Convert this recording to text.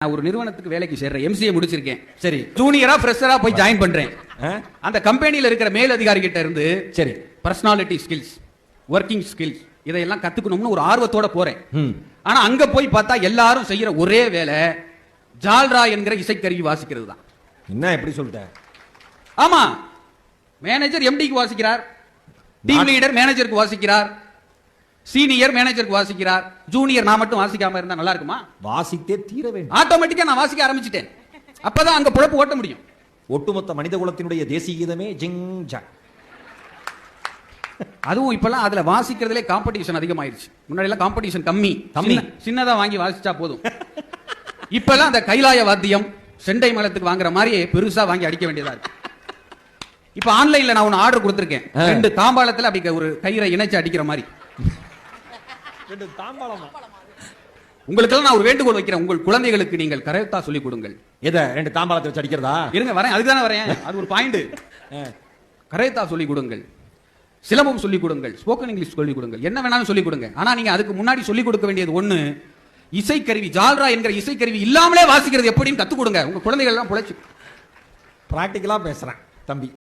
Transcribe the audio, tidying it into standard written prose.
நான் ஒரு நிறுவனத்துக்கு வேலைக்கு சேர்றேன், எம்சிஏ முடிச்சிருக்கேன். சரி, ஜூனியரா ஃப்ரெஷரா போய் ஜாயின் பண்றேன். அந்த கம்பெனில இருக்கிற மேல் அதிகாரி கிட்ட இருந்து சரி பர்சனாலிட்டி ஸ்கில்ஸ், ஒர்க்கிங் ஸ்கில்ஸ் இதையெல்லாம் கத்துக்கணும்னு ஒரு ஆர்வத்தோட போறேன். ஆனா அங்க போய் பார்த்தா எல்லாரும் செய்யற ஒரே வேலை ஜால்ரா என்கிற இசைக்கருவி வாசிக்கிறது தான். என்ன எப்படி சொல்லிட்ட? ஆமா, மேனேஜர் எம்டிக்கு வாசிக்கிறார், டீம் லீடர் மேனேஜருக்கு வாசிக்கிறார், சீனியர் மேனேஜருக்கு வாசிக்கிறார், ஜூனியர் நான் மட்டும் வாசிக்காம இருந்தா நல்லா இருக்குமா? வாசித்தே தீர வேண்டும். ஆட்டோமேட்டிக்கா நான் வாசிக்க ஆரம்பிச்சிட்டேன். அப்பதான் அங்க பொழப்பு ஓட்ட முடியும். ஒட்டுமொத்த மனித குலத்தினுடைய தேசிய கீதமே ஜிங் ஜாங். அதுவும் இப்பெல்லாம் அதுல வாசிக்கிறதுலே காம்படிஷன் அதிகமாயிருச்சு. முன்னாடி எல்லாம் காம்படிஷன் கம்மி, சின்னதா வாங்கி வாசிச்சா போதும். இப்பெல்லாம் அந்த கைலாய வாத்தியம் செண்டை மேளத்துக்கு வாங்குற மாதிரி பெருசா வாங்கி அடிக்க வேண்டியதா இருக்கு. இப்ப ஆன்லைன்ல நான் ஒன்னு ஆர்டர் கொடுத்திருக்கேன், 2 தாம்பாளத்துல அப்படி ஒரு கயிறை இணைச்சு அடிக்கிற மாதிரி. உங்களுக்கு நான் ஒரு வேண்டுகோள் வைக்கிறேன், உங்கள் குழந்தைகளுக்கு நீங்கள் கரெக்டா சொல்லிக் கொடுங்கள். எதை 2 தாம்பாளத்தை வச்சு அடிக்கிறதா? இருங்க வரேன், அதுதானே வரேன். அது ஒரு பாயிண்ட். கரெக்டா சொல்லிக் கொடுங்கள், சிலம்பம் சொல்லிக் கொடுங்கள், ஸ்போக்கன் இங்கிலீஷ் சொல்லிக் கொடுங்கள், என்ன வேணாலும் சொல்லிக் கொடுங்க. ஆனா நீங்க அதுக்கு முன்னாடி சொல்லிக் கொடுக்க வேண்டியது ஒண்ணு, இசைக்கருவி ஜால்ரா என்கிற இசைக்கருவி இல்லாமலே வாசிக்கிறது எப்படின்னு கத்துக் கொடுங்க. உங்க குழந்தைகள் எல்லாம் பொழைச்சு. பிராக்டிகலா பேசுறேன் தம்பி.